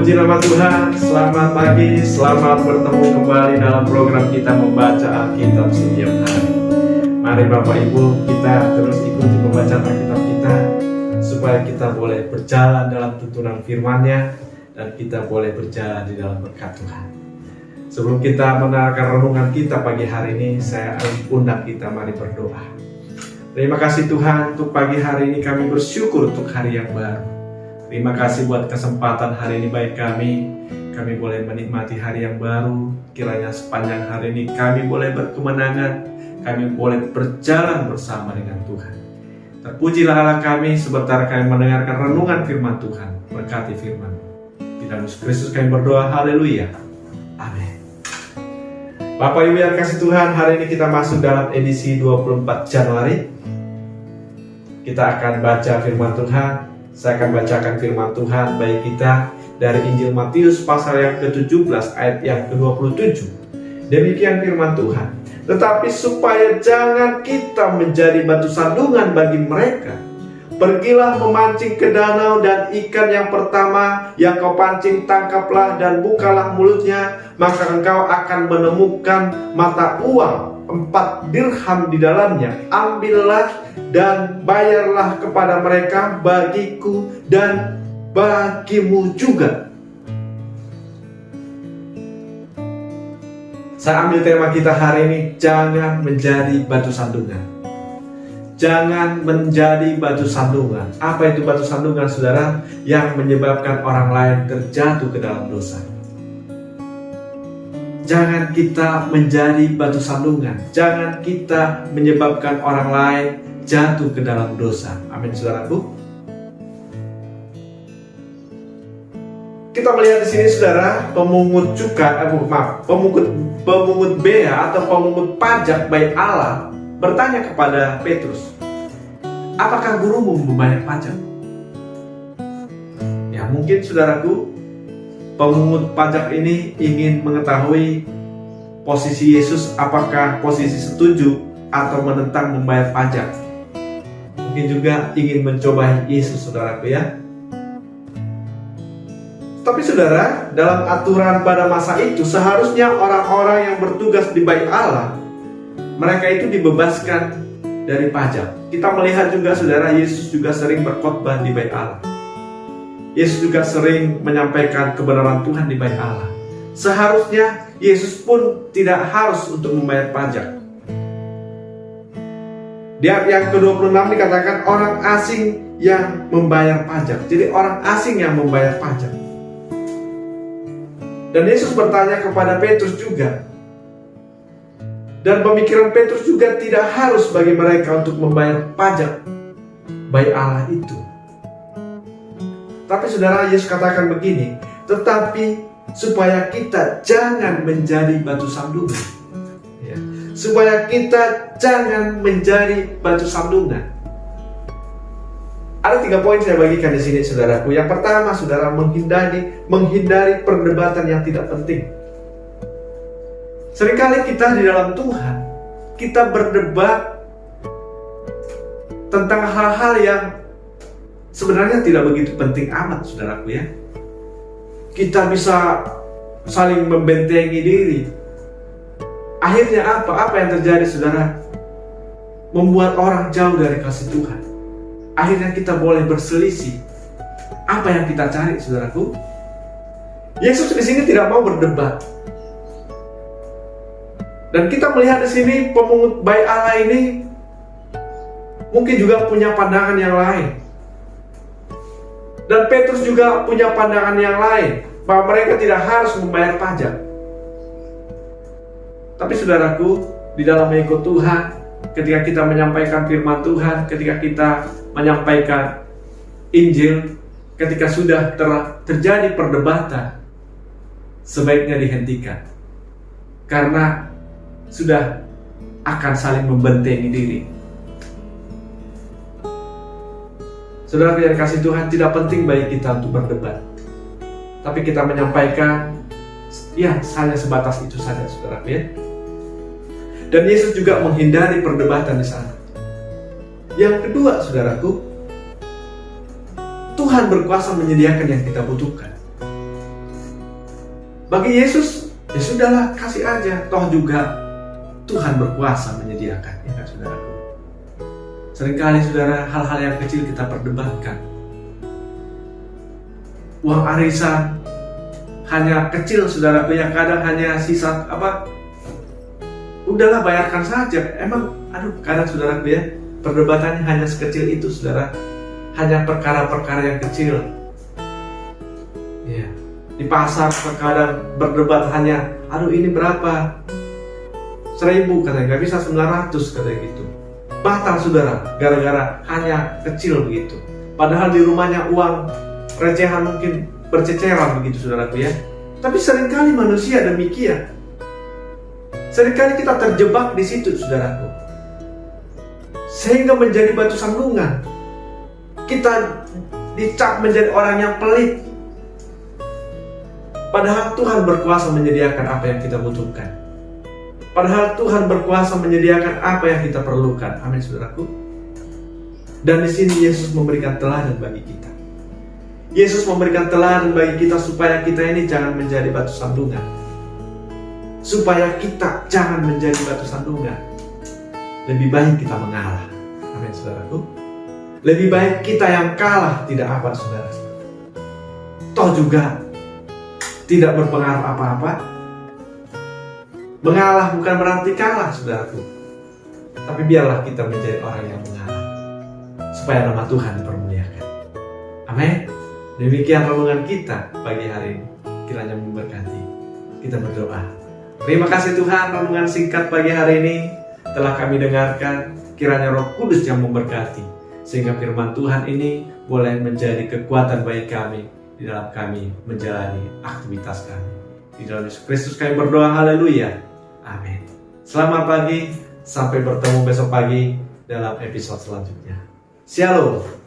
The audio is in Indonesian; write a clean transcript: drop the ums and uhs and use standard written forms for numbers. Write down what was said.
Puji nama Tuhan, selamat pagi, selamat bertemu kembali dalam program kita membaca Alkitab setiap hari. Mari Bapak Ibu, kita terus ikuti pembacaan Alkitab kita, supaya kita boleh berjalan dalam tuntunan firman-Nya, dan kita boleh berjalan di dalam berkat Tuhan. Sebelum kita mendengarkan renungan kita pagi hari ini, saya undang kita mari berdoa. Terima kasih Tuhan, untuk pagi hari ini kami bersyukur untuk hari yang baru. Terima kasih buat kesempatan hari ini baik kami boleh menikmati hari yang baru. Kiranya sepanjang hari ini kami boleh berkemenangan, kami boleh berjalan bersama dengan Tuhan. Terpujilah Allah kami, sebentar kami mendengarkan renungan firman Tuhan. Berkati firman. Di dalam Yesus Kristus kami berdoa, haleluya, amin. Bapak Ibu yang kasih Tuhan, hari ini kita masuk dalam edisi 24 Januari. Kita akan baca firman Tuhan. Saya akan bacakan firman Tuhan bagi kita dari Injil Matius pasal yang ke-17 ayat yang ke-27. Demikian firman Tuhan. Tetapi supaya jangan kita menjadi batu sandungan bagi mereka, pergilah memancing ke danau, dan ikan yang pertama yang kau pancing tangkaplah dan bukalah mulutnya, maka engkau akan menemukan mata uang 4 dirham di dalamnya. Ambillah dan bayarlah kepada mereka, bagiku dan bagimu juga. Saya ambil tema kita hari ini, jangan menjadi batu sandungan. Jangan menjadi batu sandungan. Apa itu batu sandungan, saudara? Yang menyebabkan orang lain terjatuh ke dalam dosa. Jangan kita menjadi batu sandungan. Jangan kita menyebabkan orang lain jatuh ke dalam dosa. Amin, saudaraku. Kita melihat di sini, saudara, pemungut bea atau pemungut pajak baik Allah bertanya kepada Petrus, apakah gurumu membayar pajak? Ya, mungkin saudaraku, pemungut pajak ini ingin mengetahui posisi Yesus, apakah posisi setuju atau menentang membayar pajak. Mungkin juga ingin mencobai Yesus, saudaraku ya. Tapi saudara, dalam aturan pada masa itu, seharusnya orang-orang yang bertugas di bait Allah, mereka itu dibebaskan dari pajak. Kita melihat juga, saudara, Yesus juga sering berkhotbah di bait Allah. Yesus juga sering menyampaikan kebenaran Tuhan di bait Allah. Seharusnya Yesus pun tidak harus untuk membayar pajak. Di ayat yang ke-26 dikatakan orang asing yang membayar pajak. Jadi orang asing yang membayar pajak. Dan Yesus bertanya kepada Petrus juga. Dan pemikiran Petrus juga tidak harus bagi mereka untuk membayar pajak bait Allah itu. Tapi saudara, Yesus katakan begini, tetapi supaya kita jangan menjadi batu sandungan. Ya. Supaya kita jangan menjadi batu sandungan. Ada 3 poin saya bagikan di sini, saudaraku. Yang pertama, saudara, menghindari perdebatan yang tidak penting. Seringkali kita di dalam Tuhan, kita berdebat tentang hal-hal yang sebenarnya tidak begitu penting amat, saudaraku ya. Kita bisa saling membentengi diri. Akhirnya apa? Apa yang terjadi, saudara? Membuat orang jauh dari kasih Tuhan. Akhirnya kita boleh berselisih. Apa yang kita cari, saudaraku? Yesus di sini tidak mau berdebat. Dan kita melihat di sini pemungut bait Allah ini mungkin juga punya pandangan yang lain. Dan Petrus juga punya pandangan yang lain, bahwa mereka tidak harus membayar pajak. Tapi saudaraku, di dalam mengikut Tuhan, ketika kita menyampaikan firman Tuhan, ketika kita menyampaikan Injil, ketika sudah terjadi perdebatan, sebaiknya dihentikan. Karena sudah akan saling membentengi diri. Saudara yang kasih Tuhan, tidak penting bagi kita untuk berdebat. Tapi kita menyampaikan, ya hanya sebatas itu saja, saudara ya. Dan Yesus juga menghindari perdebatan di sana. Yang kedua, saudaraku, Tuhan berkuasa menyediakan yang kita butuhkan. Bagi Yesus, ya sudahlah, kasih aja. Toh juga Tuhan berkuasa menyediakan, ya kan saudaraku. Seringkali saudara, hal-hal yang kecil kita perdebatkan. Uang arisan hanya kecil saudaraku, yang kadang hanya sisa udahlah bayarkan saja. Emang kadang saudaraku ya, perdebatannya hanya sekecil itu saudara. Hanya perkara-perkara yang kecil. Ya, di pasar terkadang berdebat hanya, ini berapa? 1.000 katanya, nggak bisa 900 katanya gitu. Batal saudara, gara-gara hanya kecil begitu. Padahal di rumahnya uang recehan mungkin berceceran begitu saudaraku ya. Tapi seringkali manusia demikian. Seringkali kita terjebak di situ saudaraku, sehingga menjadi batu sandungan. Kita dicap menjadi orang yang pelit. Padahal Tuhan berkuasa menyediakan apa yang kita butuhkan. Padahal Tuhan berkuasa menyediakan apa yang kita perlukan. Amin saudaraku. Dan di sini Yesus memberikan teladan bagi kita. Yesus memberikan teladan bagi kita supaya kita ini jangan menjadi batu sandungan. Supaya kita jangan menjadi batu sandungan. Lebih baik kita mengalah. Amin saudaraku. Lebih baik kita yang kalah tidak apa saudara. Toh juga tidak berpengaruh apa-apa. Mengalah bukan berarti kalah saudaraku. Tapi biarlah kita menjadi orang yang mengalah, supaya nama Tuhan dipermuliakan. Amin. Demikian renungan kita pagi hari ini. Kiranya memberkati. Kita berdoa. Terima kasih Tuhan, renungan singkat pagi hari ini telah kami dengarkan. Kiranya Roh Kudus yang memberkati, sehingga firman Tuhan ini boleh menjadi kekuatan bagi kami di dalam kami menjalani aktivitas kami. Di dalam Yesus Kristus kami berdoa, haleluya. Amin. Selamat pagi, sampai bertemu besok pagi dalam episode selanjutnya. Shalom.